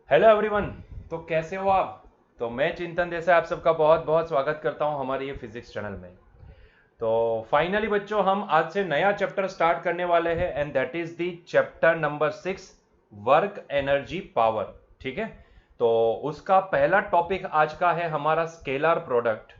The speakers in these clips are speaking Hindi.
Hello everyone. तो कैसे हो आप? तो मैं चिंतन देसाई आप सबका बहुत बहुत स्वागत करता हूं हमारे ये फिजिक्स चैनल में। तो फाइनली बच्चों, हम आज से नया चैप्टर स्टार्ट करने वाले हैं and that is the chapter number 6, work energy power. ठीक है। तो उसका पहला टॉपिक आज का है हमारा स्केलर प्रोडक्ट।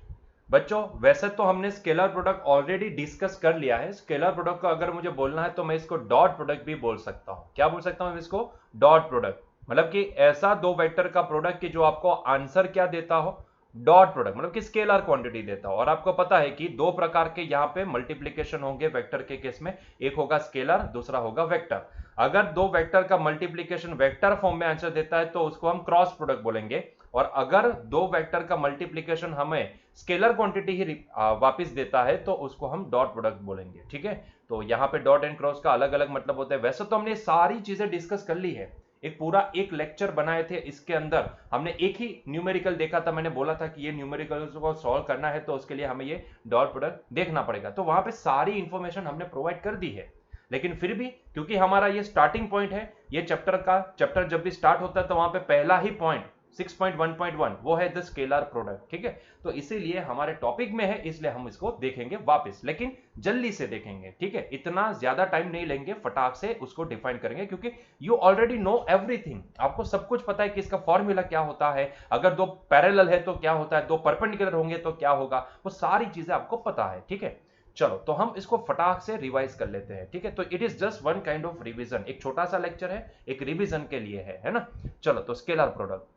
बच्चों, वैसे तो हमने स्केलर प्रोडक्ट ऑलरेडी डिस्कस कर लिया है। स्केलर प्रोडक्ट को अगर मुझे बोलना है तो मैं इसको डॉट प्रोडक्ट भी बोल सकता हूं। क्या बोल सकता हूं मैं इसको? Dot product. मतलब कि ऐसा दो वेक्टर का प्रोडक्ट कि जो आपको आंसर क्या देता हो? डॉट प्रोडक्ट, मतलब कि स्केलर क्वांटिटी देता हो। और आपको पता है कि दो प्रकार के यहां पे मल्टीप्लीकेशन होंगे वेक्टर के केस में। एक होगा स्केलर, दूसरा होगा वेक्टर। अगर दो वेक्टर का मल्टीप्लीकेशन वेक्टर फॉर्म में आंसर देता है तो उसको हम क्रॉस प्रोडक्ट बोलेंगे। और अगर दो वेक्टर का मल्टीप्लीकेशन हमें स्केलर क्वांटिटी ही वापस देता है तो उसको हम डॉट प्रोडक्ट बोलेंगे। ठीक है। तो यहाँ पे डॉट एंड क्रॉस का अलग अलग मतलब होता है। वैसे तो हमने सारी चीजें डिस्कस कर ली है, एक पूरा एक लेक्चर बनाए थे। इसके अंदर हमने एक ही न्यूमेरिकल देखा था। मैंने बोला था कि ये न्यूमेरिकल को सॉल्व करना है तो उसके लिए हमें ये डॉट प्रोडक्ट देखना पड़ेगा। तो वहां पे सारी इंफॉर्मेशन हमने प्रोवाइड कर दी है। लेकिन फिर भी क्योंकि हमारा ये स्टार्टिंग पॉइंट है, ये चैप्टर जब भी स्टार्ट होता है तो वहां पे पहला ही पॉइंट 6.1.1 वो है द स्केलर प्रोडक्ट। ठीक है। तो इसीलिए हमारे टॉपिक में है, इसलिए हम इसको देखेंगे वापस, लेकिन जल्दी से देखेंगे। ठीक है। इतना ज्यादा टाइम नहीं लेंगे, फटाक से उसको डिफाइन करेंगे क्योंकि यू ऑलरेडी नो एवरीथिंग। आपको सब कुछ पता है कि इसका फॉर्मूला क्या होता है, अगर दो पैरेलल है तो क्या होता है, दो परपेंडिकुलर होंगे तो क्या होगा, वो सारी चीजें आपको पता है। ठीक है। चलो, तो हम इसको फटाक से रिवाइज कर लेते हैं। ठीक है। तो it is just one kind of revision, एक छोटा सा लेक्चर है, एक रिवीजन के लिए है ना। चलो, तो स्केलर प्रोडक्ट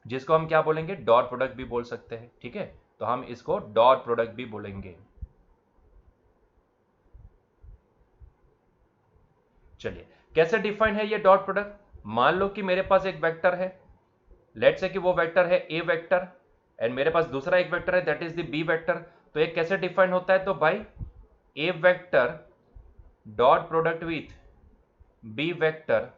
जिसको हम क्या बोलेंगे? डॉट प्रोडक्ट भी बोल सकते हैं। ठीक है। तो हम इसको डॉट प्रोडक्ट भी बोलेंगे। चलिए, कैसे डिफाइन है ये डॉट प्रोडक्ट? मान लो कि मेरे पास एक वेक्टर है, लेट्स से कि वो वेक्टर है ए वेक्टर, एंड मेरे पास दूसरा एक वेक्टर है that is the B vector. तो ये कैसे डिफाइन होता है? तो भाई, A vector dot product with B vector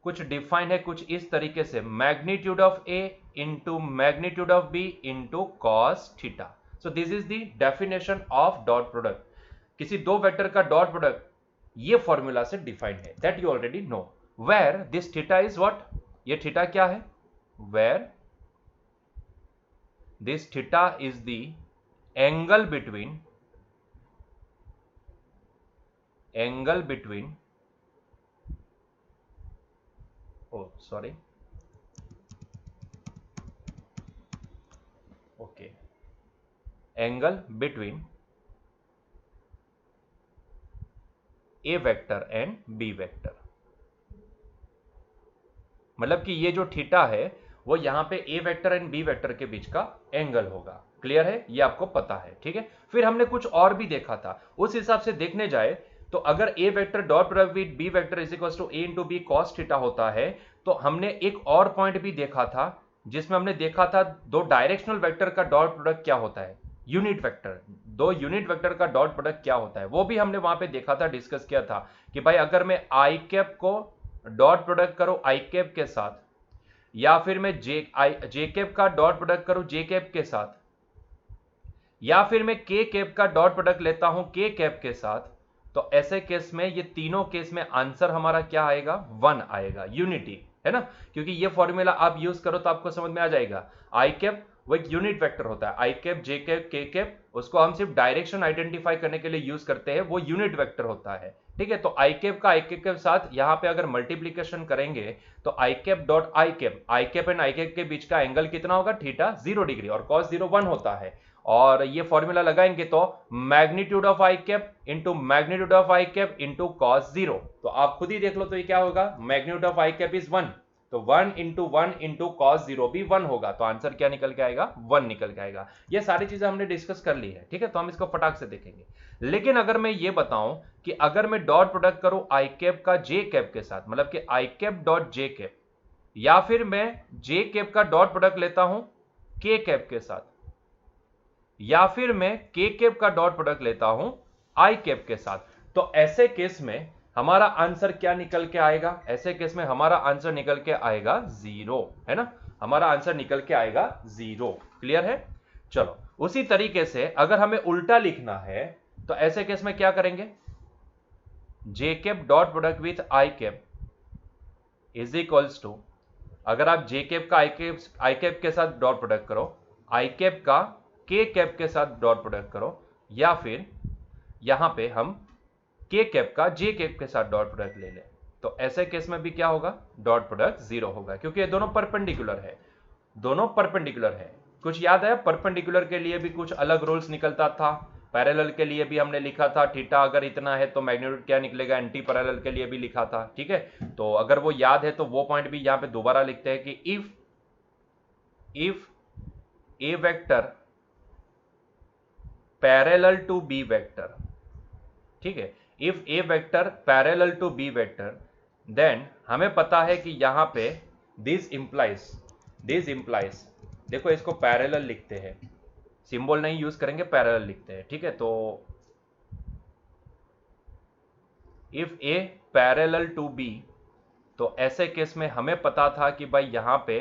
कुछ डिफाइन है कुछ इस तरीके से, magnitude of A into magnitude of B into cos theta. So this is the definition of dot product. किसी दो वेक्टर का डॉट प्रोडक्ट ये फॉर्मूला से डिफाइंड है, that you already know. Where this theta is what? ये थीटा क्या है? Where this theta is the angle between oh sorry okay angle between A vector and B vector. मतलब कि ये जो थीटा है वो यहां पे A vector and B vector के बीच का एंगल होगा। क्लियर है? ये आपको पता है। ठीक है। फिर हमने कुछ और भी देखा था, उस हिसाब से देखने जाए तो अगर A vector dot product with B vector is equal to A into B cos theta होता है, तो हमने एक और पॉइंट भी देखा था जिसमें हमने देखा था दो डायरेक्शनल वेक्टर का डॉट प्रोडक्ट क्या होता है, यूनिट वेक्टर। दो यूनिट वेक्टर का डॉट प्रोडक्ट क्या होता है वो भी हमने वहां पे देखा था, डिस्कस किया था कि भाई अगर मैं आई कैप को डॉट प्रोडक्ट करो आई कैप के साथ, या फिर मैं जे कैप का डॉट प्रोडक्ट करूं जे कैप के साथ, या फिर मैं के कैप का डॉट प्रोडक्ट लेता हूं के कैप के साथ, तो ऐसे केस में ये तीनों केस में आंसर हमारा क्या आएगा? 1 आएगा, यूनिटी। है ना? क्योंकि ये फॉर्मूला आप यूज करो तो आपको समझ में आ जाएगा। आई कैप वो एक यूनिट वेक्टर होता है, आई कैप जे कैप के कैप उसको हम सिर्फ डायरेक्शन आइडेंटिफाई करने के लिए यूज करते हैं, वो यूनिट वेक्टर होता है। ठीक है। तो आई कैप का आई कैप के साथ यहां पे अगर मल्टीप्लीकेशन करेंगे तो I cap dot I cap and I cap के बीच का एंगल कितना होगा? थीटा 0 डिग्री, और कॉस 1 होता है। और ये फॉर्मूला लगाएंगे तो magnitude of I cap into magnitude of I cap into cos 0। तो आप खुद ही देख लो तो ये क्या होगा? Magnitude of I cap is 1, तो 1 इंटू कॉस 0 भी 1 होगा। तो आंसर क्या निकल के आएगा? 1 निकल के आएगा। ये सारी चीजें हमने डिस्कस कर ली है। ठीक है। तो हम इसको फटाक से देखेंगे। लेकिन अगर मैं ये बताऊं कि अगर मैं डॉट प्रोडक्ट करूं आई कैप का जे कैप के साथ, मतलब कि आई कैप डॉट जे कैप, या फिर मैं जे कैप का डॉट प्रोडक्ट लेता हूं के कैप के साथ, या फिर मैं के कैप का डॉट प्रोडक्ट लेता हूं आई कैप के साथ, तो ऐसे केस में हमारा आंसर क्या निकल के आएगा? ऐसे केस में हमारा आंसर निकल के आएगा 0। है ना? हमारा आंसर निकल के आएगा 0। क्लियर है? चलो, उसी तरीके से अगर हमें उल्टा लिखना है तो ऐसे केस में क्या करेंगे? J cap dot product with I cap is equals to अगर आप जे कैप का आई कैप के साथ डॉट प्रोडक्ट करो, आई कैप का के कैप के साथ डॉट प्रोडक्ट करो, या फिर यहां पे हम के कैप का जे कैप के साथ डॉट प्रोडक्ट ले लें, तो ऐसे केस में भी क्या होगा, डॉट प्रोडक्ट जीरो होगा, क्योंकि ये दोनों परपेंडिकुलर है, दोनों परपेंडिकुलर है। कुछ याद है, परपेंडिकुलर के लिए भी कुछ अलग रूल्स निकलता था, पैरेलल के लिए भी हमने लिखा था थीटा अगर इतना है तो मैग्नीट्यूड क्या निकलेगा, एंटी पैरेलल के लिए भी लिखा था, ठीक है। तो अगर वो याद है तो वो पॉइंट भी यहां पे दोबारा लिखते हैं कि if A vector parallel to B vector, ठीक है, if A vector parallel to B vector, then हमें पता है कि यहां पे दिस इंप्लाइज देखो इसको पैरेलल लिखते हैं, सिंबल नहीं यूज करेंगे, पैरेलल लिखते हैं, ठीक है। तो if A parallel to B, तो ऐसे केस में हमें पता था कि भाई यहां पे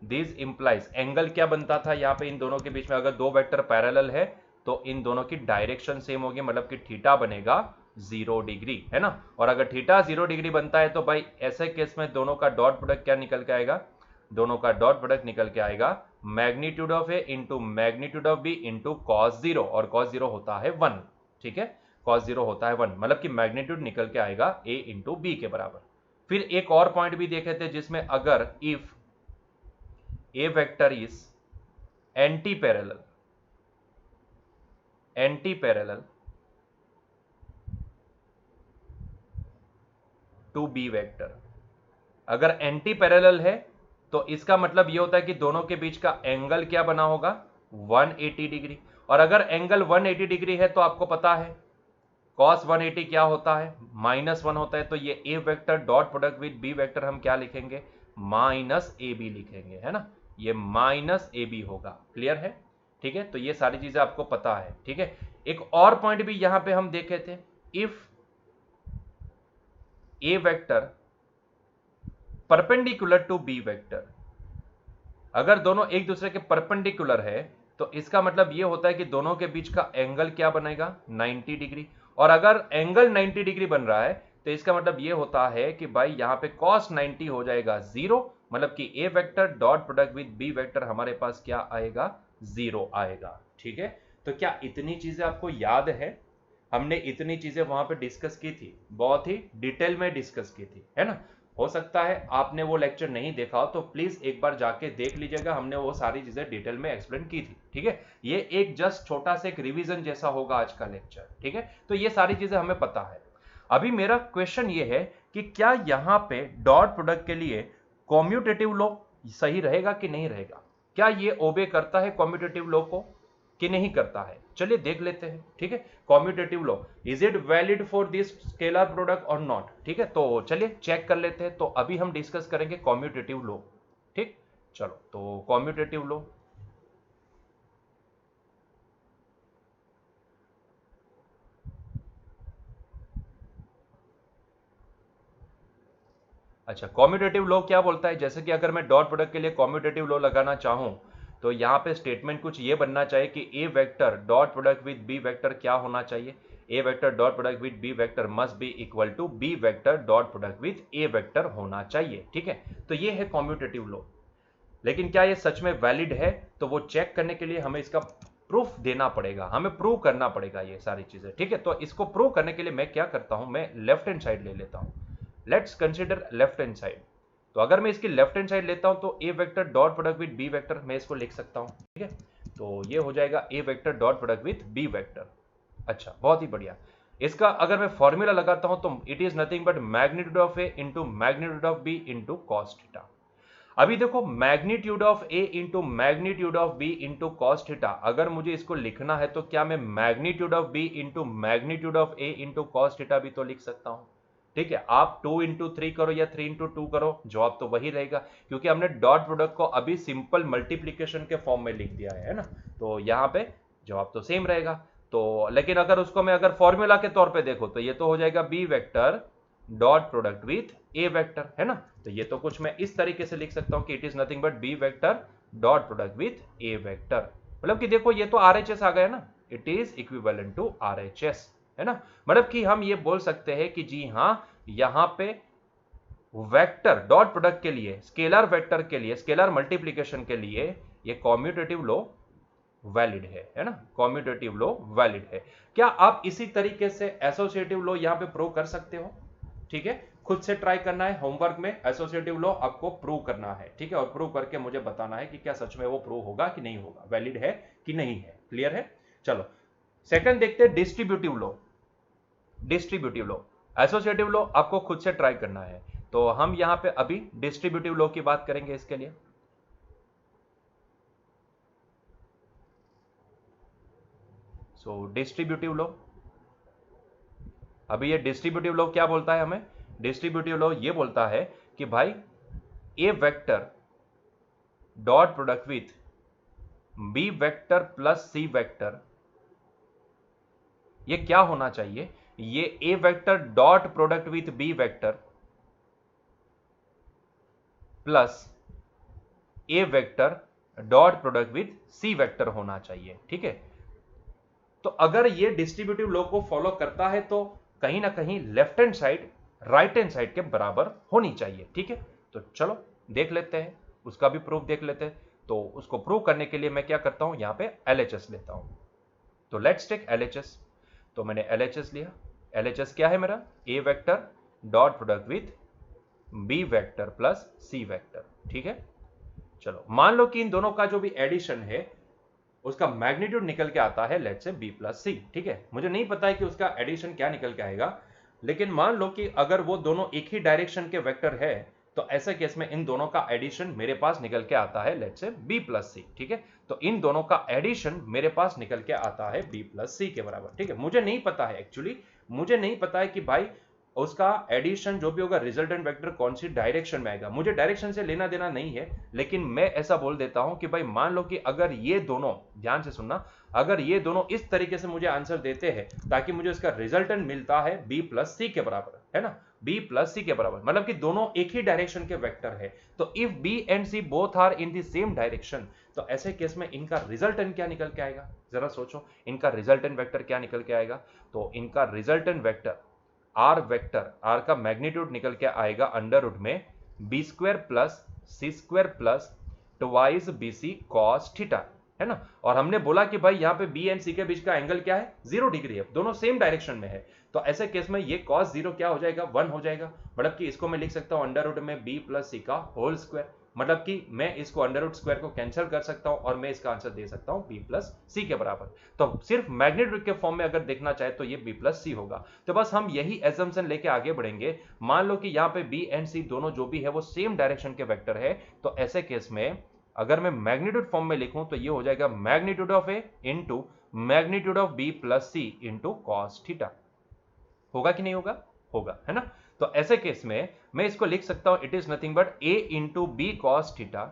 दिस इंप्लाइज एंगल क्या बनता था यहां पे इन दोनों के बीच में, अगर दो वेक्टर पैरेलल है तो इन दोनों की डायरेक्शन सेम होगी, मतलब कि थीटा बनेगा 0 डिग्री, है ना। और अगर थीटा 0 डिग्री बनता है तो भाई ऐसे केस में दोनों का डॉट प्रोडक्ट क्या निकल के आएगा, दोनों का डॉट प्रोडक्ट निकल के आएगा magnitude of A into magnitude of B into cos 0, और कॉस 0 होता है 1, ठीक है, कॉस 0 होता है 1, मतलब कि मैग्नीट्यूड निकल के आएगा ए इंटू बी के बराबर। फिर एक और पॉइंट भी देखे थे जिसमें अगर if A vector is anti parallel to B vector, अगर एंटी पैरेलल है तो इसका मतलब यह होता है कि दोनों के बीच का एंगल क्या बना होगा, 180 डिग्री। और अगर एंगल 180 डिग्री है तो आपको पता है cos 180 क्या होता है, -1 होता है, तो ये A vector dot product with B vector हम क्या लिखेंगे, माइनस ए बी लिखेंगे, है ना, ये माइनस ए बी होगा। क्लियर है, ठीक है। तो ये सारी चीजें आपको पता है, ठीक है। एक और पॉइंट भी यहां पे हम देखे थे, if A vector perpendicular to B vector, अगर दोनों एक दूसरे के परपेंडिकुलर है तो इसका मतलब यह होता है कि दोनों के बीच का एंगल क्या बनेगा, 90 डिग्री। और अगर एंगल 90 डिग्री बन रहा है तो इसका मतलब यह होता है कि भाई यहां पे cos 90 हो जाएगा 0, मतलब कि A vector dot product with B vector हमारे पास क्या आएगा, 0 आएगा, ठीक है। तो क्या इतनी चीजें आपको याद है, हमने इतनी चीजें वहां पे डिस्कस की थी, बहुत ही डिटेल में डिस्कस की थी, है ना। हो सकता है आपने वो लेक्चर नहीं देखा हो तो प्लीज एक बार जाके देख लीजिएगा, हमने वो सारी चीजें डिटेल में एक्सप्लेन की थी, ठीक है। ये एक जस्ट छोटा सा एक रिवीजन जैसा होगा आज का लेक्चर, ठीक है। तो ये सारी चीजें हमें पता है। अभी मेरा क्वेश्चन ये है कि क्या यहां पे डॉट प्रोडक्ट के लिए कॉम्यूटेटिव लॉ सही रहेगा कि नहीं रहेगा, क्या ये ओबे करता है कॉम्यूटेटिव लॉ को कि नहीं करता है, चलिए देख लेते हैं, ठीक है। Commutative law, is it valid for this scalar product और नॉट, ठीक है। तो चलिए चेक कर लेते हैं। तो अभी हम डिस्कस करेंगे कॉम्यूटेटिव लॉ, ठीक। चलो, तो कॉम्यूटेटिव लॉ, अच्छा, कॉम्यूटेटिव लॉ क्या बोलता है, जैसे कि अगर मैं डॉट प्रोडक्ट के लिए कॉम्यूटेटिव लॉ लगाना चाहूं तो यहां पे स्टेटमेंट कुछ ये बनना चाहिए कि A vector dot product with B vector क्या होना चाहिए, A vector dot product with B vector must be equal to B vector dot product with A vector होना चाहिए, ठीक है। तो ये है कॉम्यूटेटिव लॉ। लेकिन क्या ये सच में वैलिड है, तो वो चेक करने के लिए हमें इसका प्रूफ देना पड़ेगा, हमें प्रूव करना पड़ेगा ये सारी चीजें, ठीक है। तो इसको प्रूव करने के लिए मैं क्या करता हूं, मैं लेफ्ट हैंड साइड ले लेता हूं, let's consider left hand side. तो अगर मैं इसकी लेफ्ट हैंड साइड लेता हूं तो A vector dot product with B vector मैं इसको लिख सकता हूं, ठीक है। तो ये हो जाएगा A vector dot product with B vector. अच्छा, बहुत ही बढ़िया। इसका अगर मैं फॉर्मूला लगाता हूं तो it is nothing but magnitude of A into magnitude of B into cos theta. अभी देखो, magnitude of A into magnitude of B into cos theta, अगर मुझे इसको लिखना है तो क्या मैं magnitude of B into magnitude of A into cos theta भी तो लिख सकता हूं, ठीक है। आप 2 इंटू 3 करो या 3 इंटू 2 करो, जवाब तो वही रहेगा, क्योंकि हमने डॉट प्रोडक्ट को अभी सिंपल मल्टीप्लीकेशन के फॉर्म में लिख दिया है ना। तो यहां पे जवाब तो सेम रहेगा। तो लेकिन अगर उसको मैं अगर फॉर्मूला के तौर पे देखो तो ये तो हो जाएगा B vector dot product with A vector, है ना। तो ये तो कुछ मैं इस तरीके से लिख सकता हूं कि it is nothing but B vector dot product with A vector, मतलब कि देखो ये तो आरएचएस आ गया ना, it is equivalent to RHS, है ना। मतलब कि हम ये बोल सकते हैं कि जी हां, यहां पे वेक्टर डॉट प्रोडक्ट के लिए, स्केलर वेक्टर के लिए, स्केलर मल्टीप्लीकेशन के लिए ये कॉम्यूटेटिव लॉ वैलिड है ना, कॉम्यूटेटिव लॉ वैलिड है। क्या आप इसी तरीके से एसोसिएटिव लॉ यहां पे प्रूव कर सकते हो? ठीक है, खुद से ट्राई करना है, होमवर्क में एसोसिएटिव लॉ आपको प्रूव करना है, ठीक है, और प्रूव करके मुझे बताना है कि क्या सच में वो प्रूव होगा कि नहीं होगा, वैलिड है कि नहीं है। क्लियर है? चलो सेकंड देखते हैं, distributive law. Distributive law, associative law आपको खुद से ट्राई करना है, तो हम यहां पे अभी डिस्ट्रीब्यूटिव लॉ की बात करेंगे इसके लिए। सो डिस्ट्रीब्यूटिव लॉ, अभी ये डिस्ट्रीब्यूटिव लॉ क्या बोलता है हमें? डिस्ट्रीब्यूटिव लॉ ये बोलता है कि भाई A vector dot product with B vector plus C vector, ये क्या होना चाहिए? ये A vector dot product with B vector plus A vector dot product with C vector होना चाहिए। ठीक है, तो अगर ये डिस्ट्रीब्यूटिव लॉ को फॉलो करता है तो कहीं ना कहीं left hand side right hand side के बराबर होनी चाहिए। ठीक है, तो चलो देख लेते हैं, उसका भी प्रूफ देख लेते हैं। तो उसको प्रूव करने के लिए मैं क्या करता हूं, यहां पे LHS लेता हूं। तो लेट्स टेक LHS। तो मैंने LHS लिया। LHS क्या है मेरा? A vector dot product with B vector plus C vector. ठीक है, चलो मान लो कि इन दोनों का जो भी एडिशन है उसका मैग्नीट्यूड निकल के आता है लेट्स से बी प्लस सी। ठीक है, मुझे नहीं पता है कि उसका एडिशन क्या निकल के आएगा, लेकिन मान लो कि अगर वो दोनों एक ही डायरेक्शन के वेक्टर है तो ऐसे केस में इन दोनों का एडिशन मेरे पास निकल के आता है लेट्स से बी प्लस सी। ठीक है, तो इन दोनों का एडिशन मेरे पास निकल के आता है बी प्लस सी के बराबर। ठीक है, मुझे नहीं पता है, एक्चुअली मुझे नहीं पता है कि भाई उसका एडिशन जो भी होगा रिजल्टेंट वेक्टर कौन सी डायरेक्शन में आएगा, मुझे डायरेक्शन से लेना देना नहीं है। लेकिन मैं ऐसा बोल देता हूं कि भाई मान लो कि अगर ये दोनों, ध्यान से सुनना, अगर ये दोनों इस तरीके से मुझे आंसर देते हैं ताकि मुझे इसका रिजल्टेंट मिलता है बी प्लस सी के बराबर, है ना, बी प्लस सी के बराबर, मतलब कि दोनों एक ही डायरेक्शन के वेक्टर है। तो if B and C both are in the same direction, तो ऐसे केस में इनका रिजल्टेंट क्या निकल के आएगा? जरा सोचो, इनका रिजल्टेंट वेक्टर क्या निकल के आएगा? तो इनका resultant vector R vector, R का मैग्नीट्यूड निकल के आएगा अंडर रूट में B square plus C square plus twice B C cos theta, है ना। और हमने बोला कि भाई यहाँ पे बी एंड सी के बीच का एंगल क्या है? 0 डिग्री है, दोनों सेम डायरेक्शन में है। तो ऐसे केस में ये कॉस 0 क्या हो जाएगा? 1 हो जाएगा। मतलब कि इसको मैं लिख सकता हूँ अंडर रूट में बी प्लस सी का होल स्क्वायर, मतलब कि मैं इसको अंडर रूट स्क्वायर को कैंसिल कर सकता हूं और मैं इसका आंसर दे सकता हूं बी प्लस सी के बराबर। तो सिर्फ मैग्नीट्यूड के फॉर्म में अगर देखना चाहे तो ये बी प्लस सी होगा। तो बस हम यही एजम्पशन लेके आगे बढ़ेंगे। मान लो कि यहाँ पे बी एंड सी दोनों जो भी है वो सेम डायरेक्शन के वेक्टर है, तो ऐसे केस में अगर मैं मैग्नीट्यूड फॉर्म में लिखूं तो ये हो जाएगा magnitude of A into magnitude of B plus C into cos theta. होगा कि नहीं होगा? होगा, है ना। तो ऐसे केस में मैं इसको लिख सकता हूं it is nothing but A into B cos theta,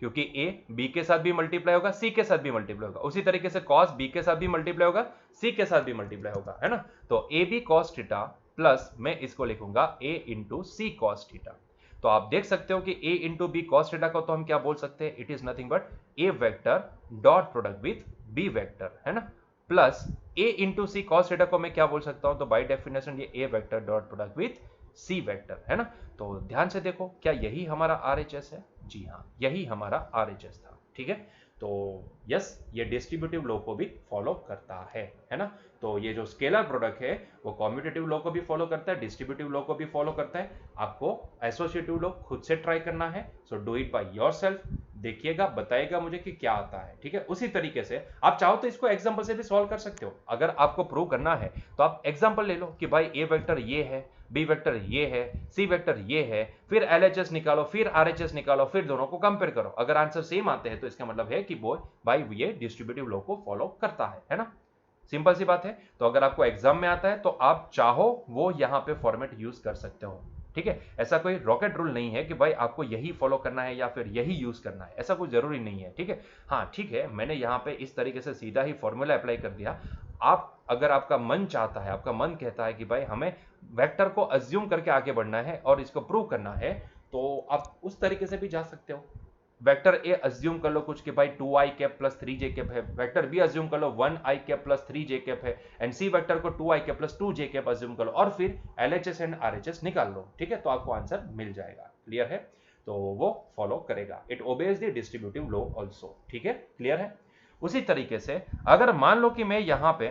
क्योंकि ए बी के साथ भी मल्टीप्लाई होगा, सी के साथ भी मल्टीप्लाई होगा, उसी तरीके से कॉस बी के साथ भी मल्टीप्लाई होगा, सी के साथ भी मल्टीप्लाई होगा, है ना। तो A B cos theta plus मैं इसको लिखूंगा A into C cos theta. तो आप देख सकते हो कि A into B cos theta को तो हम क्या बोल सकते हैं? It is nothing but A vector dot product with B vector, है ना, plus A into C cos theta को मैं क्या बोल सकता हूं? तो बाय डेफिनेशन ये A vector dot product with C vector, है ना। तो ध्यान से देखो, क्या यही हमारा RHS है? जी हाँ, यही हमारा RHS था। ठीक है, तो यस, ये डिस्ट्रीब्यूटिव लॉ को भी फॉलो करता है ना। तो ये जो स्केलर प्रोडक्ट है वो कॉम्यूटेटिव लॉ को भी फॉलो करता है, डिस्ट्रीब्यूटिव लॉ को भी फॉलो करता है। आपको एसोसिएटिव लॉ खुद से ट्राई करना है, so do it by yourself. देखिएगा, बताइएगा मुझे कि क्या आता है। ठीक है, उसी तरीके से आप चाहो तो इसको एग्जांपल से भी सॉल्व कर सकते हो। अगर आपको प्रूव करना है तो आप एग्जांपल ले लो कि भाई ए वेक्टर ये है, बी वेक्टर ये है, सी वेक्टर ये है, फिर LHS निकालो, फिर RHS निकालो, फिर दोनों को कंपेयर करो। अगर आंसर सेम आते हैं तो इसका मतलब है कि भाई ये डिस्ट्रीब्यूटिव लॉ को फॉलो करता है ना। सिंपल सी बात है। तो अगर आपको एग्जाम में आता है तो आप चाहो वो यहां पे फॉर्मेट यूज कर सकते हो। ठीक है, ऐसा कोई रॉकेट रूल नहीं है कि भाई आपको यही फॉलो करना है या फिर यही यूज करना है, ऐसा कोई जरूरी नहीं है। ठीक है, हाँ ठीक है, मैंने यहाँ पे इस तरीके से सीधा ही फॉर्मूला अप्लाई कर दिया। आप अगर आपका मन चाहता है, आपका मन कहता है कि भाई हमें वेक्टर को अज्यूम करके आगे बढ़ना है और इसको प्रूव करना है, तो आप उस तरीके से भी जा सकते हो। वेक्टर ए अज्यूम कर लो कुछ कि भाई 2i cap plus 3j cap है, वेक्टर बी अज्यूम कर लो 1i cap plus 3j cap है, एंड सी वेक्टर को 2i cap plus 2j cap assume कर लो और फिर LHS एंड RHS निकाल लो, ठीक है, तो आपको आंसर मिल जाएगा। क्लियर है? तो वो फॉलो करेगा, it obeys the distributive law also, ठीक है, क्लियर है। उसी तरीके से अगर मान लो कि मैं यहां पे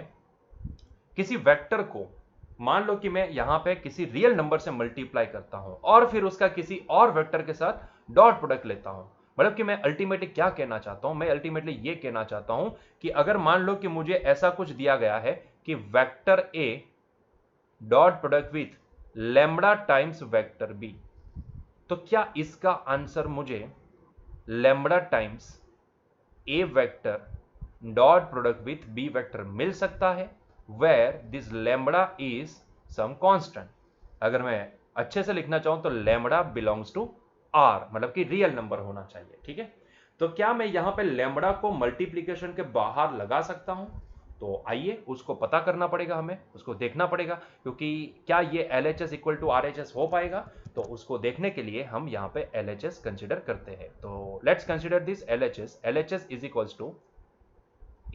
किसी वेक्टर को, मान लो कि मैं यहां पे किसी रियल नंबर से मल्टीप्लाई करता हूं और फिर उसका किसी और वेक्टर के साथ डॉट प्रोडक्ट लेता हूं, मतलब कि मैं अल्टीमेटली क्या कहना चाहता हूं, मैं अल्टीमेटली ये कहना चाहता हूं कि अगर मान लो कि मुझे ऐसा कुछ दिया गया है कि vector A dot product with lambda times vector B, तो क्या इसका आंसर मुझे lambda times A vector dot product with B vector मिल सकता है, where this lambda is some constant. अगर मैं अच्छे से लिखना चाहूं तो लैम्बडा बिलोंग्स टू आर, मतलब कि रियल नंबर होना चाहिए, ठीक है। तो क्या मैं यहां पे लैम्बडा को मल्टीप्लीकेशन के बाहर लगा सकता हूं? तो आइए उसको पता करना पड़ेगा, हमें उसको देखना पड़ेगा, क्योंकि क्या ये LHS इक्वल टू RHS हो पाएगा, तो उसको देखने के लिए हम यहां पे LHS कंसीडर करते हैं। तो let's consider this LHS is equals to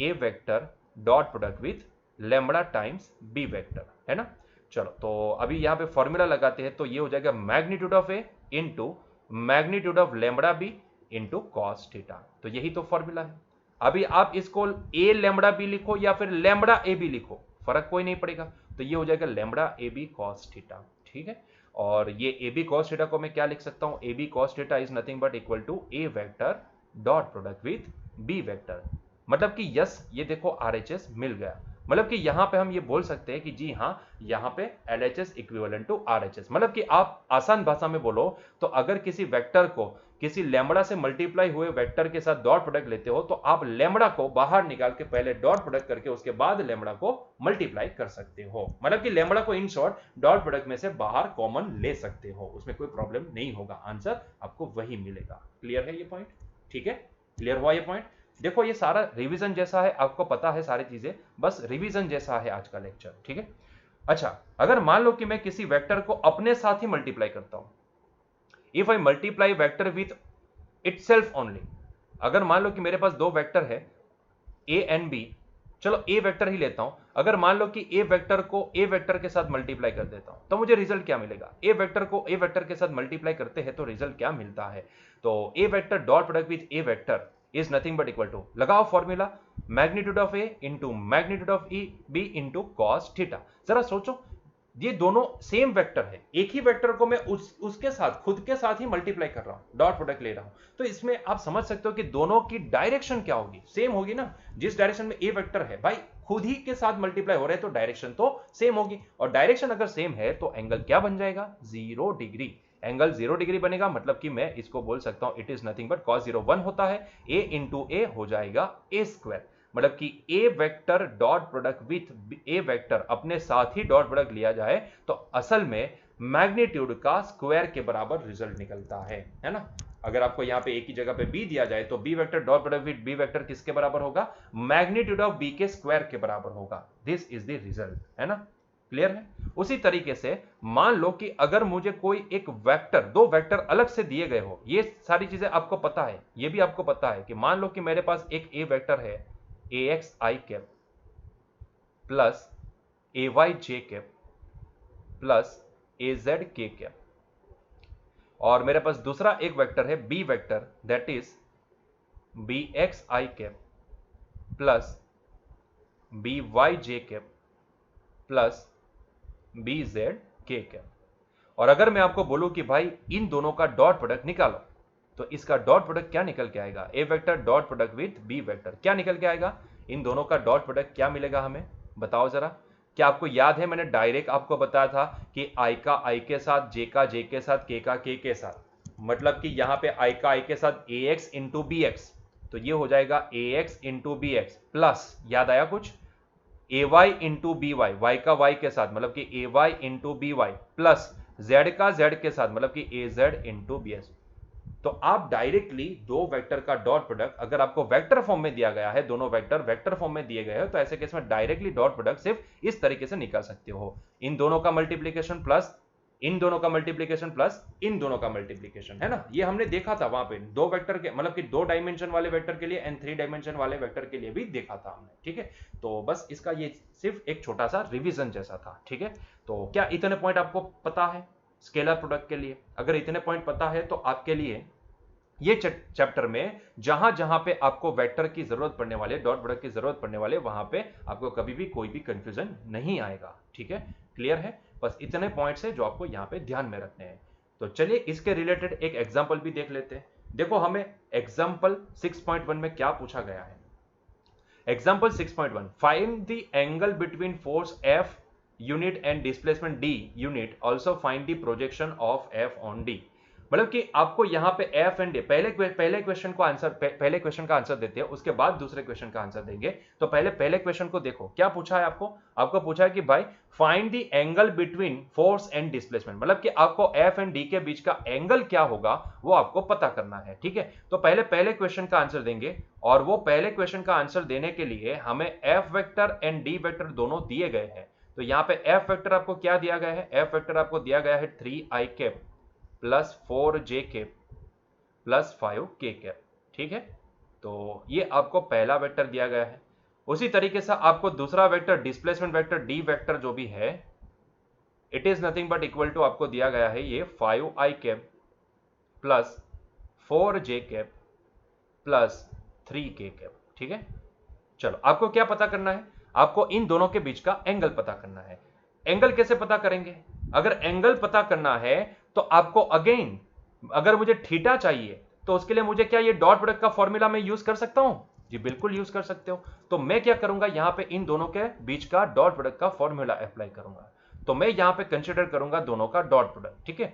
A vector dot product with lambda times B vector, है ना। चलो तो अभी यहां पे फॉर्मूला लगाते हैं, तो ये हो जाएगा magnitude of A into magnitude of lambda B into cos theta, तो यही तो फॉर्मूला है। अभी आप इसको ए लैम्बडा बी लिखो या फिर लैम्बडा ए बी लिखो, फर्क कोई नहीं पड़ेगा, तो ये हो जाएगा lambda A B cos theta, ठीक है। और ये ए बी कॉस थीटा को मैं क्या लिख सकता हूं, A B cos theta is nothing but equal to A vector dot product with B vector, मतलब कि यस ये देखो RHS मिल गया, मतलब कि यहां पे हम ये बोल सकते हैं कि जी हां यहां पे LHS इक्विवेलेंट टू RHS, मतलब कि आप आसान भाषा में बोलो तो अगर किसी वेक्टर को किसी लैम्बडा से मल्टीप्लाई हुए वेक्टर के साथ डॉट प्रोडक्ट लेते हो तो आप लैम्बडा को बाहर निकाल के पहले डॉट प्रोडक्ट करके उसके बाद लैम्बडा को मल्टीप्लाई कर सकते हो, मतलब कि लैम्बडा को इन शॉर्ट डॉट प्रोडक्ट में से बाहर कॉमन ले सकते हो, उसमें कोई प्रॉब्लम नहीं होगा, आंसर आपको वही मिलेगा। क्लियर है ये पॉइंट? ठीक है, क्लियर हुआ ये पॉइंट? देखो ये सारा रिवीजन जैसा है, आपको पता है सारी चीजें, बस रिवीजन जैसा है आज का लेक्चर, ठीक है। अच्छा, अगर मान लो कि मैं किसी वेक्टर को अपने साथ ही मल्टीप्लाई करता हूं, if I multiply vector with itself only, अगर मान लो कि मेरे पास दो वेक्टर है ए एंड बी, चलो ए वेक्टर ही लेता हूं, अगर मान लो कि ए वेक्टर को ए वेक्टर के साथ मल्टीप्लाई कर देता हूं तो मुझे रिजल्ट क्या मिलेगा, ए वेक्टर को ए वेक्टर के साथ मल्टीप्लाई करते हैं तो रिजल्ट क्या मिलता है, तो A vector dot product with A vector is nothing but equal to, लगाओ formula, magnitude of A into magnitude of E B into cos theta. जरा सोचो ये दोनों सेम वेक्टर है, एक ही वेक्टर को मैं उसके साथ खुद के साथ ही मल्टीप्लाई कर रहा हूं, डॉट प्रोडक्ट ले रहा हूं, तो इसमें आप समझ सकते हो कि दोनों की डायरेक्शन क्या होगी, सेम होगी ना। जिस डायरेक्शन में ए वेक्टर है भाई खुद ही के साथ मल्टीप्लाई हो रहे हैं तो डायरेक्शन तो सेम होगी, और डायरेक्शन अगर सेम है तो एंगल क्या बन जाएगा, 0 डिग्री, एंगल 0 डिग्री बनेगा, मतलब कि मैं इसको बोल सकता हूं it is nothing but cos 0 1 होता है, a इंटू ए हो जाएगा ए स्क्वायर, मतलब कि A vector dot product with A vector अपने साथ ही डॉट प्रोडक्ट लिया जाए तो असल में मैग्नीट्यूड का स्क्वायर के बराबर रिजल्ट निकलता है ना। अगर आपको यहां पे एक ही जगह पे बी दिया जाए तो B vector dot product with B vector किसके बराबर होगा, मैग्नीट्यूड ऑफ बी के स्क्वायर के बराबर होगा, दिस इज द रिजल्ट, है ना। क्लियर है? उसी तरीके से मान लो कि अगर मुझे कोई एक वेक्टर, दो वेक्टर अलग से दिए गए हो, ये सारी चीजें आपको पता है, ये भी आपको पता है कि मान लो कि मेरे पास एक ए वेक्टर है AXI cap plus AYJ cap plus AZK cap, और मेरे पास दूसरा एक वेक्टर है B vector that is BXI cap plus BYJ cap plus BZK cap, और अगर मैं आपको बोलूं कि भाई इन दोनों का डॉट प्रोडक्ट निकालो तो इसका डॉट प्रोडक्ट क्या निकल के आएगा, A vector dot product with B vector क्या निकल के आएगा, इन दोनों का डॉट प्रोडक्ट क्या मिलेगा हमें, बताओ जरा। क्या आपको याद है मैंने डायरेक्ट आपको बताया था कि आई का आई के साथ, जे का जे के साथ, के का के साथ, मतलब कि यहां पे आई का आई के साथ AX इंटू बी एक्स, तो ये हो जाएगा AX into B X plus, याद आया कुछ, AY into B Y, Y का वाई के साथ मतलब कि AY into B Y plus Z का Z के साथ मतलब कि AZ इंटू बी एस। तो आप डायरेक्टली दो वेक्टर का डॉट प्रोडक्ट अगर आपको वेक्टर फॉर्म में दिया गया है, दोनों वेक्टर वेक्टर फॉर्म में दिए गए हो, तो ऐसे केस में डायरेक्टली डॉट प्रोडक्ट सिर्फ इस तरीके से निकाल सकते हो, इन दोनों का मल्टीप्लीकेशन प्लस इन दोनों का मल्टीप्लीकेशन प्लस इन दोनों का मल्टीप्लीकेशन, है ना। ये हमने देखा था वहां पे दो वेक्टर के, मतलब कि 2 डायमेंशन वाले वेक्टर के लिए एंड 3 डायमेंशन वाले वेक्टर के लिए भी देखा था हमने, ठीक है। तो बस इसका ये सिर्फ एक छोटा सा रिवीजन जैसा था, ठीक है। तो क्या इतने पॉइंट आपको पता है स्केलर प्रोडक्ट के लिए? अगर इतने पॉइंट पता है तो आपके लिए ये चैप्टर में जहां जहां पे आपको वेक्टर की जरूरत पड़ने वाले, डॉट प्रोडक्ट की जरूरत पड़ने वाले, वहां पे आपको कभी भी कोई भी कंफ्यूजन नहीं आएगा, ठीक है। क्लियर है? बस इतने पॉइंट्स है जो आपको यहां पे ध्यान में रखने हैं। तो चलिए इसके रिलेटेड एक एग्जांपल भी देख लेते हैं। देखो हमें एग्जांपल 6.1 में क्या पूछा गया है। Example 6.1, find the angle between force F unit and displacement D unit, also find the projection ऑफ F ऑन D। मतलब कि आपको यहां पे एफ एंड डी, पहले क्वेश्चन को आंसर, पहले क्वेश्चन का आंसर देते हैं, उसके बाद दूसरे क्वेश्चन का आंसर देंगे। तो पहले क्वेश्चन को देखो, क्या पूछा है आपको पूछा है कि भाई find the angle between force and displacement, मतलब कि आपको एफ एंड डी के बीच का एंगल क्या होगा वो आपको पता करना है, ठीक है। तो पहले क्वेश्चन का आंसर देंगे, और वो पहले क्वेश्चन का आंसर देने के लिए हमें F vector and D vector दोनों दिए गए हैं। तो यहाँ पे एफ वेक्टर आपको क्या दिया गया है? एफ वेक्टर आपको दिया गया है 3i cap plus 4j cap plus 5k cap, ठीक है। तो ये आपको पहला वेक्टर दिया गया है। उसी तरीके से आपको दूसरा vector, displacement vector D vector जो भी है, it is nothing but equal to आपको दिया गया है ये 5i cap plus 4j cap plus 3k cap, ठीक है। चलो आपको क्या पता करना है? आपको इन दोनों के बीच का एंगल पता करना है। एंगल कैसे पता करेंगे? अगर एंगल पता करना है तो आपको अगेन, अगर मुझे थीटा चाहिए तो उसके लिए मुझे क्या ये डॉट प्रोडक्ट का फॉर्मूला मैं यूज कर सकता हूं? जी बिल्कुल यूज कर सकते हो। तो मैं क्या करूंगा, यहां पे इन दोनों के बीच का डॉट प्रोडक्ट का फॉर्मूला अप्लाई करूंगा। तो मैं यहां पे कंसीडर करूंगा दोनों का डॉट प्रोडक्ट, ठीक है।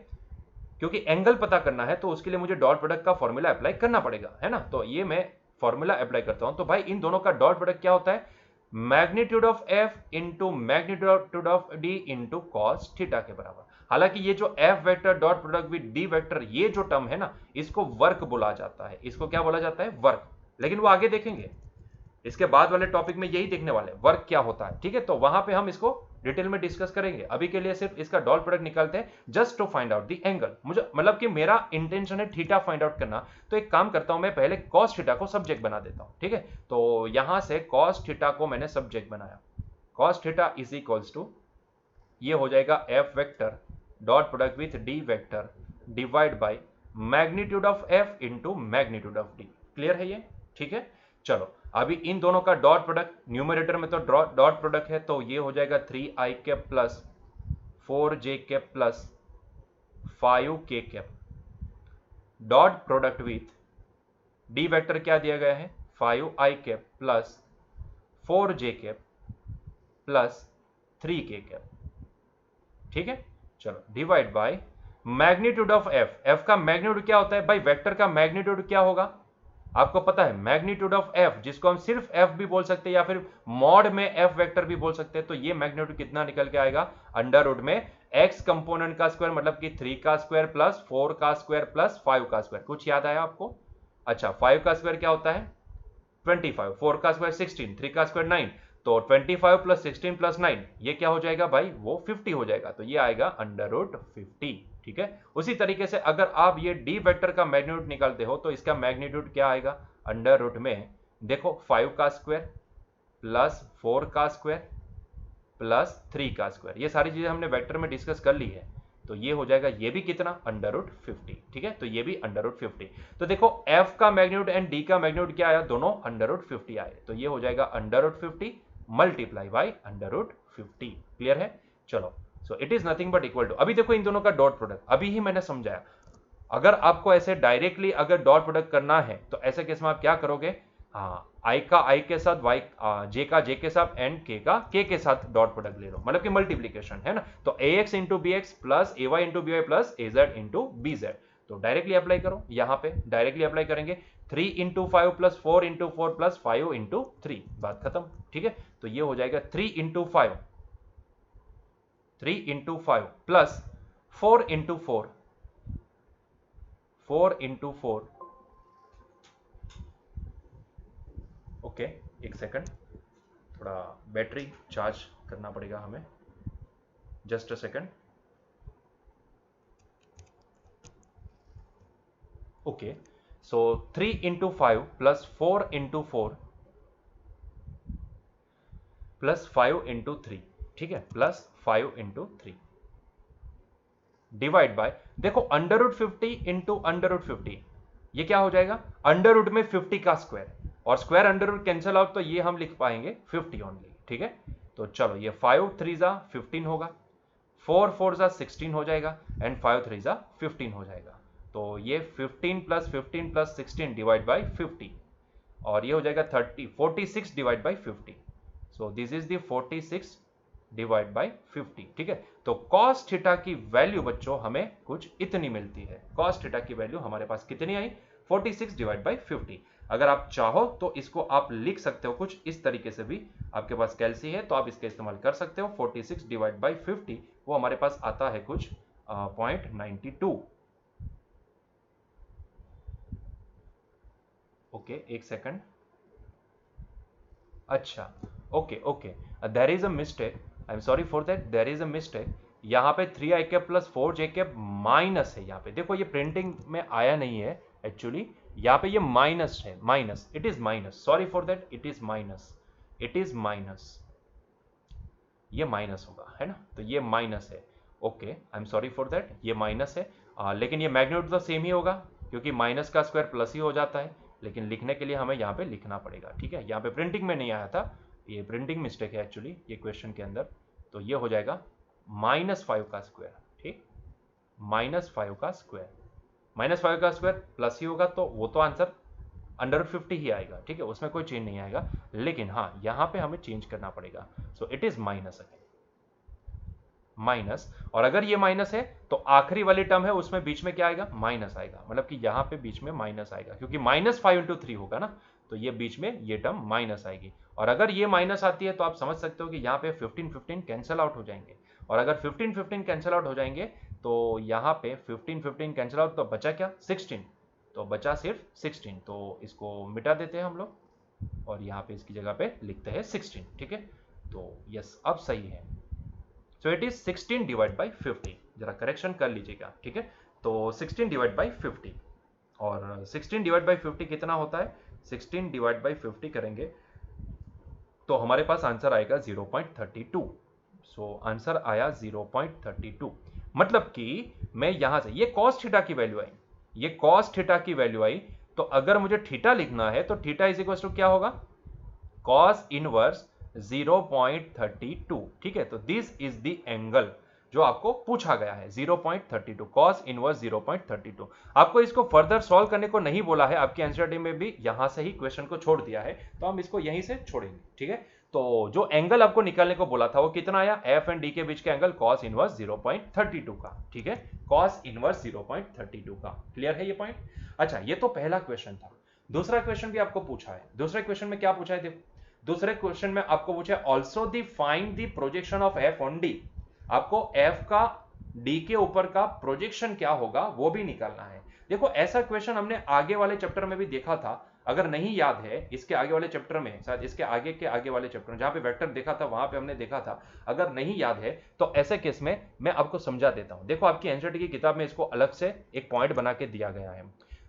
क्योंकि एंगल पता करना है तो उसके लिए मुझे डॉट प्रोडक्ट का फॉर्मूला अप्लाई करना पड़ेगा, है ना। तो ये मैं फॉर्मूला अप्लाई करता हूं। तो भाई इन दोनों का डॉट प्रोडक्ट क्या होता है? Magnitude of F into magnitude of D into cos theta के बराबर। हालांकि ये जो F vector dot product with D vector, ये जो टर्म है ना, इसको वर्क बोला जाता है। इसको क्या बोला जाता है? वर्क। लेकिन वो आगे देखेंगे, इसके बाद वाले टॉपिक में यही देखने वाले वर्क क्या होता है, ठीक है। तो वहां पे हम इसको डिटेल में डिस्कस करेंगे। अभी के लिए सिर्फ इसका डॉट प्रोडक्ट निकालते हैं just to find out the angle. मुझे मतलब कि मेरा इंटेंशन है थीटा फाइंड आउट करना। तो एक काम करता हूं, मैं पहले कॉस थीटा को सब्जेक्ट बना देता हूं, ठीक है। तो यहां से कॉस थीटा को मैंने सब्जेक्ट बनाया। Cos theta is equals to, ये हो जाएगा F vector dot product with D vector divide by magnitude of F into magnitude of D. Clear है ये? ठीक है। चलो अभी इन दोनों का डॉट प्रोडक्ट, न्यूमरेटर में तो डॉट प्रोडक्ट है, तो ये हो जाएगा 3i cap plus 4j cap plus 5k cap dot product with D vector क्या दिया गया है? 5i cap plus 4j cap plus 3k cap, ठीक है। चलो divide by magnitude of F. F का मैग्नीट्यूड क्या होता है भाई? वेक्टर का मैग्नीट्यूड क्या होगा आपको पता है? मैग्नीट्यूड ऑफ एफ, जिसको हम सिर्फ एफ भी बोल सकते हैं या फिर मॉड में एफ वेक्टर भी बोल सकते हैं। तो ये मैग्नीट्यूड कितना निकल के आएगा? अंडर रूट में एक्स कंपोनेंट का स्क्वायर, मतलब कि 3 का स्क्वायर प्लस 4 का स्क्वायर प्लस 5 का स्क्वायर। कुछ याद आया आपको? अच्छा, 5 का स्क्वायर क्या होता है? 25, 4 का स्क्वायर 16, 3 का स्क्वायर 9, तो 25 प्लस 16 प्लस 9, ये क्या हो जाएगा भाई? वो 50 हो जाएगा। तो ये आएगा अंडर रूट 50, ठीक है। उसी तरीके से अगर आप ये डी वेक्टर का मैग्नीट्यूड निकालते हो तो इसका मैग्नीट्यूड क्या आएगा? अंडर रूट में देखो 5 का स्क्वायर प्लस 4 का स्क्वायर प्लस 3 का स्क्वायर, ये सारी चीजें हमने वेक्टर में डिस्कस कर ली है। तो ये हो जाएगा, ये भी कितना? अंडर रूट 50, ठीक है। तो ये भी अंडर रूट 50। तो देखो f का मैग्नीट्यूड एंड d का मैग्नीट्यूड क्या आया? दोनों अंडर रूट 50 आए। तो ये हो जाएगा under root 50 multiply by under root 50। Clear है? चलो, so it is nothing but equal to, अभी देखो इन दोनों का डॉट प्रोडक्ट अभी ही मैंने समझाया। अगर आपको ऐसे डायरेक्टली अगर डॉट प्रोडक्ट करना है तो ऐसे केस में आप क्या करोगे? हाँ, आई का आई के साथ वाई, जे का जे के साथ एंड के का के साथ डॉट प्रोडक्ट ले लो, मतलब कि मल्टीप्लीकेशन, है ना। तो A X into B X plus A Y into B Y plus A Z into B Z. तो डायरेक्टली अप्लाई करो, यहां पे डायरेक्टली अप्लाई करेंगे 3 into 5 plus 4 into 4 plus 5 into 3, बात खत्म, ठीक है। तो ये हो जाएगा 3 into 5, 3 into 5 plus 4 into 4, 4 into 4। Okay, एक सेकंड, थोड़ा बैटरी चार्ज करना पड़ेगा हमें, just a second. Okay, so 3 into 5 plus 4 into 4 plus 5 into 3, ठीक है, प्लस 5 इंटू 3 डिवाइड बाय, देखो under root 50 into under root 50, ये क्या हो जाएगा, अंडर रूट में 50 का स्क्वायर, और square under root cancel out, तो ये हम लिख पाएंगे 50 ओनली, ठीक है। तो चलो ये 5 3 जा 15 होगा, 4 4 जा 16 हो जाएगा, एंड 5 3 जा 15 हो जाएगा। तो ये 15 प्लस 16 डिवाइड बाई 50, और ये हो जाएगा 46 divide by 50। So this is the 46 divide by 50, ठीक है। तो cos थीटा की वैल्यू बच्चों हमें कुछ इतनी मिलती है, cos थीटा की वैल्यू हमारे पास कितनी आई, 46 डिवाइड बाई 50। अगर आप चाहो तो इसको आप लिख सकते हो कुछ इस तरीके से भी, आपके पास कैलसी है तो आप इसका इस्तेमाल कर सकते हो। 46 डिवाइड बाई 50 वो हमारे पास आता है कुछ 0.92। ओके, एक सेकंड, अच्छा, okay okay, there is a mistake, I am sorry for that, there is a mistake. यहाँ पे 3i cap plus 4j cap minus है, यहाँ पे देखो ये प्रिंटिंग में आया नहीं है एक्चुअली, यहाँ पे ये माइनस है, minus, it is minus, sorry for that, it is minus, it is minus, ये माइनस होगा, है ना, तो ये माइनस है। Okay, I am sorry for that, ये माइनस है, लेकिन ये मैग्नीट्यूड तो सेम ही होगा, क्योंकि माइनस का स्क्वायर प्लस ही हो जाता है, लेकिन लिखने के लिए हमें यहाँ पे लिखना पड़ेगा, ठीक है। यहाँ पे प्रिंटिंग में नहीं आया था, ये प्रिंटिंग मिस्टेक है एक्चुअली ये क्वेश्चन के अंदर। तो ये हो जाएगा -5 का स्क्वायर, ठीक, -5 का स्क्वायर, -5 का स्क्वायर प्लस ही होगा, तो वो तो आंसर अंडर 50 ही आएगा, ठीक है, उसमें कोई चेंज नहीं आएगा, लेकिन हाँ यहाँ पे हमें चेंज करना पड़ेगा। सो it is minus again, minus, और अगर ये माइनस है तो आखिरी वाली टर्म है उसमें बीच में क्या आएगा, माइनस आएगा, मतलब कि यहाँ पे बीच में माइनस आएगा, क्योंकि -5 इंटू 3 होगा ना, तो ये बीच में ये टर्म माइनस आएगी। और अगर ये माइनस आती है तो आप समझ सकते हो कि यहाँ पे 15 15 कैंसिल आउट हो जाएंगे, और अगर 15 15 कैंसिल आउट हो जाएंगे तो यहाँ पे 15 15 कैंसिल आउट, तो बचा क्या, 16, तो बचा सिर्फ 16, तो इसको मिटा देते हैं हम लोग, और यहाँ पे इसकी जगह पे लिखते हैं 16, ठीक है। तो यस, अब सही है, सो इट इज 16 डिवाइड बाई 50, जरा करेक्शन कर लीजिएगा, ठीक है। तो 16 डिवाइड बाई 50, और 16 डिवाइड बाई 50 कितना होता है, 16 डिवाइड बाई 50 करेंगे तो हमारे पास आंसर आएगा 0.32। सो आंसर आया 0.32, मतलब कि मैं यहां से, ये cos थीटा की वैल्यू आई, ये cos थीटा की वैल्यू आई, तो अगर मुझे थीटा लिखना है तो थीटा इज इक्वल टू क्या होगा, cos इनवर्स 0.32, ठीक है। तो दिस इज द एंगल जो आपको पूछा गया है, 0.32, cos इनवर्स 0.32। आपको इसको फर्दर सॉल्व करने को नहीं बोला है, आपके एनसीईआरटी में भी यहां से ही क्वेश्चन को छोड़ दिया है, तो हम इसको यहीं से छोड़ेंगे, ठीक है। तो जो एंगल आपको निकालने को बोला था वो कितना आया, एफ एंड डी के बीच का एंगल cos इनवर्स 0.32 का, ठीक है, cos इनवर्स 0.32 का। क्लियर है ये पॉइंट। अच्छा, ये तो पहला क्वेश्चन था। दूसरा क्वेश्चन भी आपको पूछा है, दूसरे क्वेश्चन में क्या पूछा है, देखो दूसरे क्वेश्चन में आपको पूछा है also the find the projection of F on D, आपको एफ का डी के ऊपर का प्रोजेक्शन क्या होगा वो भी निकालना है। देखो ऐसा क्वेश्चन हमने आगे वाले चैप्टर में भी देखा था, अगर नहीं याद है इसके आगे वाले चैप्टर में, शायद इसके आगे के आगे वाले चैप्टर में जहां पे वेक्टर देखा था वहां पे हमने देखा था, अगर नहीं याद है तो ऐसे केस में मैं आपको समझा देता हूं। देखो आपकी एनसीईआरटी की किताब में इसको अलग से एक पॉइंट बना के दिया गया है।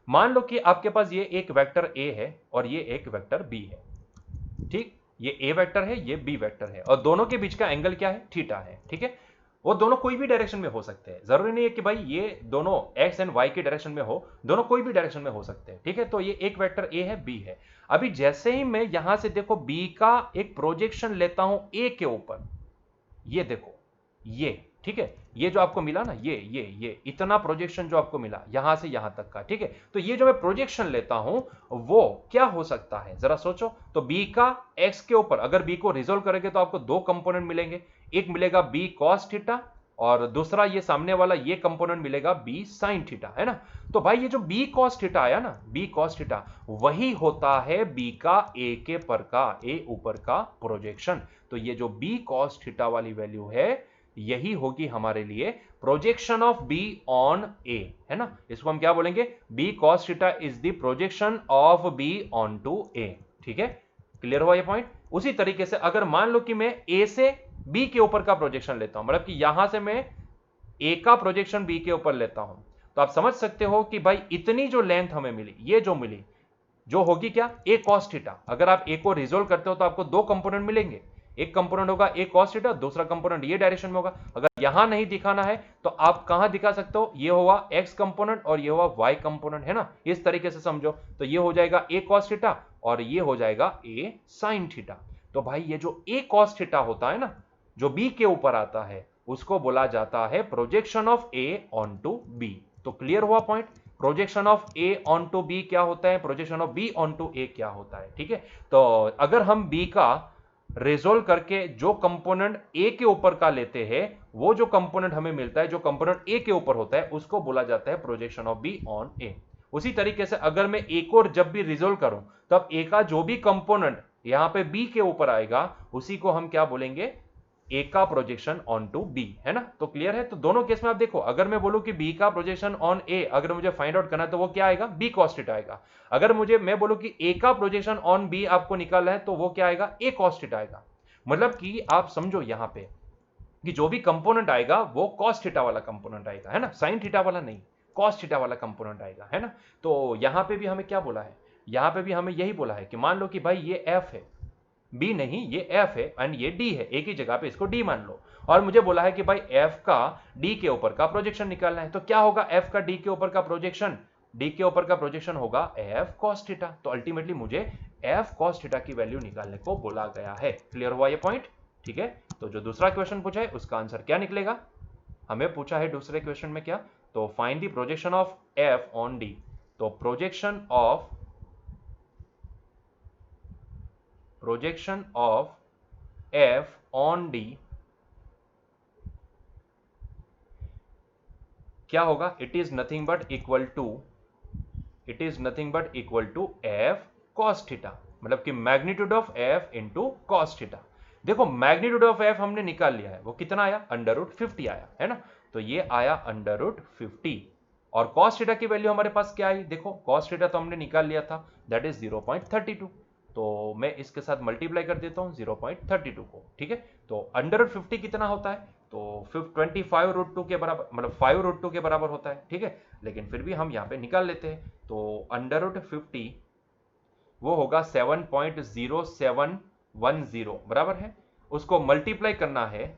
मान लो कि आपके पास ये एक वेक्टर ए है और ये एक वेक्टर बी है, ठीक, ये ए वेक्टर है, ये बी वेक्टर है, और दोनों के बीच का एंगल क्या है, थीटा है, ठीक है। वो दोनों कोई भी डायरेक्शन में हो सकते हैं, जरूरी नहीं है कि भाई ये दोनों एक्स एंड वाई के डायरेक्शन में हो, दोनों कोई भी डायरेक्शन में हो सकते हैं, ठीक है। तो ये एक वेक्टर ए है, बी है। अभी जैसे ही मैं यहां से देखो बी का एक प्रोजेक्शन लेता हूं ए के ऊपर, ये देखो ये, ठीक है, ये जो आपको मिला ना, ये इतना प्रोजेक्शन जो आपको मिला यहां से यहां तक का, ठीक है। तो ये जो मैं प्रोजेक्शन लेता हूं वो क्या हो सकता है, जरा सोचो। तो बी का एक्स के ऊपर अगर बी को रिजोल्व करेंगे तो आपको दो कंपोनेंट मिलेंगे, एक मिलेगा बी कॉस थीटा, और दूसरा ये सामने वाला ये कंपोनेंट मिलेगा बी साइन थीटा, है ना। तो भाई ये जो बी कॉस थीटा आया ना, बी कॉस थीटा, वही होता है बी का ए के पर का, ए ऊपर का प्रोजेक्शन। तो ये जो बी कॉस थीटा वाली वैल्यू है यही होगी हमारे लिए projection of B on A, है ना। इसको हम क्या बोलेंगे, B cos theta is the projection of B on to A, ठीक है। क्लियर हुआ ये पॉइंट। उसी तरीके से अगर मान लो कि मैं ए से बी के ऊपर का प्रोजेक्शन लेता हूं, मतलब कि यहां से मैं ए का प्रोजेक्शन बी के ऊपर लेता हूं, तो आप समझ सकते हो कि भाई इतनी जो लेंथ हमें मिली, ये जो मिली, जो होगी क्या, ए कॉस थीटा। अगर आप ए को रिजोल्व करते हो तो आपको दो कंपोनेंट मिलेंगे, एक कंपोनेंट होगा ए कॉस थीटा, दूसरा कंपोनेंट ये डायरेक्शन में होगा। अगर यहां नहीं दिखाना है तो आप कहां दिखा सकते हो, ये होगा एक्स कंपोनेंट और ये होगा वाई कंपोनेंट, है ना, इस तरीके से समझो। तो ये हो जाएगा ए कॉस थीटा और ये हो जाएगा ए साइन थीटा। तो भाई ये जो ए कॉस थीटा होता है ना, जो बी के ऊपर आता है, उसको बोला जाता है projection of A on to B. तो क्लियर हुआ point, projection of A on to B क्या होता है, projection of B on to A क्या होता है। ठीक है, तो अगर हम बी का रिजोल्व करके जो कंपोनेंट ए के ऊपर का लेते हैं, वो जो कंपोनेंट हमें मिलता है, जो कंपोनेंट ए के ऊपर होता है, उसको बोला जाता है प्रोजेक्शन ऑफ बी ऑन ए। उसी तरीके से अगर मैं ए को जब भी रिजोल्व करूं, तब ए का जो भी कंपोनेंट यहां पे बी के ऊपर आएगा, उसी को हम क्या बोलेंगे, ए का प्रोजेक्शन ऑन टू बी, है ना। तो क्लियर है। तो दोनों केस में आप देखो, अगर मैं बोलूं कि बी का प्रोजेक्शन ऑन ए अगर मुझे फाइंड आउट करना है तो वो क्या आएगा, बी कॉस थीटा आएगा। अगर मैं बोलूं कि ए का प्रोजेक्शन ऑन बी आपको निकालना है तो वो क्या आएगा, ए कॉस थीटा आएगा। मतलब कि आप समझो यहां पे कि जो भी कंपोनेंट आएगा वो कॉस थीटा वाला कंपोनेंट आएगा, है ना, साइन थीटा वाला नहीं, कॉस थीटा वाला कंपोनेंट आएगा, है ना। तो यहां पे भी हमें क्या बोला है, यहां पे भी हमें यही बोला है कि मान लो कि भाई ये एफ है, बी नहीं ये एफ है एंड ये डी है, एक ही जगह पे इसको डी मान लो। और मुझे बोला है कि भाई एफ का डी के ऊपर का प्रोजेक्शन निकालना है। तो क्या होगा एफ का डी के ऊपर का प्रोजेक्शन, डी के ऊपर का प्रोजेक्शन होगा एफ कॉस थीटा। तो अल्टीमेटली मुझे एफ कॉस थीटा की वैल्यू निकालने को बोला गया है। क्लियर हुआ ये पॉइंट। ठीक है, तो जो दूसरा क्वेश्चन पूछा है उसका आंसर क्या निकलेगा, हमें पूछा है दूसरे क्वेश्चन में क्या, तो find the projection of F on D. तो प्रोजेक्शन ऑफ f on d क्या होगा, it is nothing but equal to f cos theta. मतलब कि magnitude of f into cos theta. देखो मैग्नीट्यूड ऑफ f हमने निकाल लिया है, वो कितना आया, √50 आया, है ना। तो ये आया √50 और कॉस थीटा की वैल्यू हमारे पास क्या आई, देखो कॉस थीटा तो हमने निकाल लिया था, दैट इज 0.32। तो मैं इसके साथ मल्टीप्लाई कर देता हूं 0.32 को। ठीक है, तो √50 कितना होता है, तो 25√2 के बराबर, मतलब 5√2 के बराबर होता है। ठीक है, लेकिन फिर भी हम यहाँ पे निकाल लेते हैं। तो √50 वो होगा 7.0710 बराबर है, उसको मल्टीप्लाई करना है,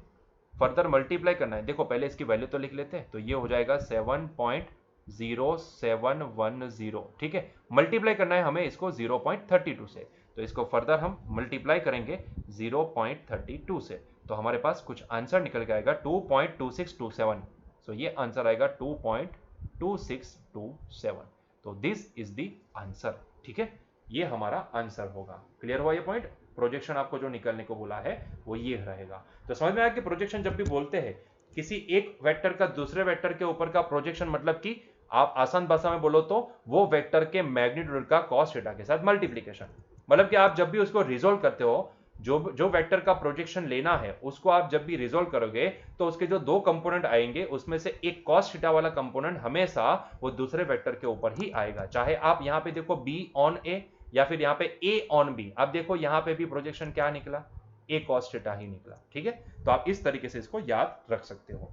फर्दर मल्टीप्लाई करना है। देखो पहले इसकी वैल्यू तो लिख लेते हैं, तो ये हो जाएगा 7.0710। ठीक है, मल्टीप्लाई करना है हमें इसको 0.32 से, तो इसको फर्दर हम मल्टीप्लाई करेंगे 0.32 से, तो हमारे पास कुछ आंसर निकल के आएगा 2.2627। सो ये आंसर आएगा 2.2627। तो दिस इज द आंसर। ठीक है, ये हमारा आंसर होगा। क्लियर हुआ ये पॉइंट। प्रोजेक्शन आपको जो निकलने को बोला है वो ये रहेगा। तो समझ में आया कि प्रोजेक्शन जब भी बोलते हैं किसी एक वेक्टर का दूसरे वेक्टर के ऊपर का प्रोजेक्शन, मतलब कि आप आसान भाषा में बोलो तो वो वेक्टर के मैग्नीट्यूड का कॉस थीटा के साथ मल्टीप्लीकेशन। मतलब कि आप जब भी उसको रिजोल्व करते हो, जो वेक्टर का प्रोजेक्शन लेना है उसको आप जब भी रिजोल्व करोगे तो उसके जो दो कंपोनेंट आएंगे उसमें से एक कॉस थीटा वाला कंपोनेंट हमेशा वो दूसरे वेक्टर के ऊपर ही आएगा। चाहे आप यहां पे देखो बी ऑन ए या फिर यहाँ पे ए ऑन बी, आप देखो यहाँ पे भी प्रोजेक्शन क्या निकला, ए कॉस थीटा ही निकला। ठीक है, तो आप इस तरीके से इसको याद रख सकते हो।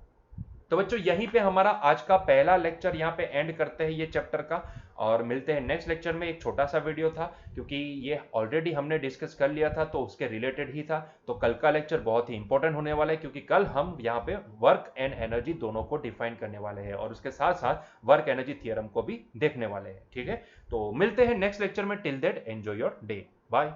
तो बच्चों यहीं पे हमारा आज का पहला लेक्चर यहाँ पे एंड करते हैं ये चैप्टर का, और मिलते हैं नेक्स्ट लेक्चर में। एक छोटा सा वीडियो था क्योंकि ये ऑलरेडी हमने डिस्कस कर लिया था तो उसके रिलेटेड ही था। तो कल का लेक्चर बहुत ही इंपॉर्टेंट होने वाला है क्योंकि कल हम यहाँ पे वर्क एंड एनर्जी दोनों को डिफाइन करने वाले हैं और उसके साथ साथ वर्क एनर्जी थियरम को भी देखने वाले हैं। ठीक है, तो मिलते हैं नेक्स्ट लेक्चर में। Till that enjoy your day, bye.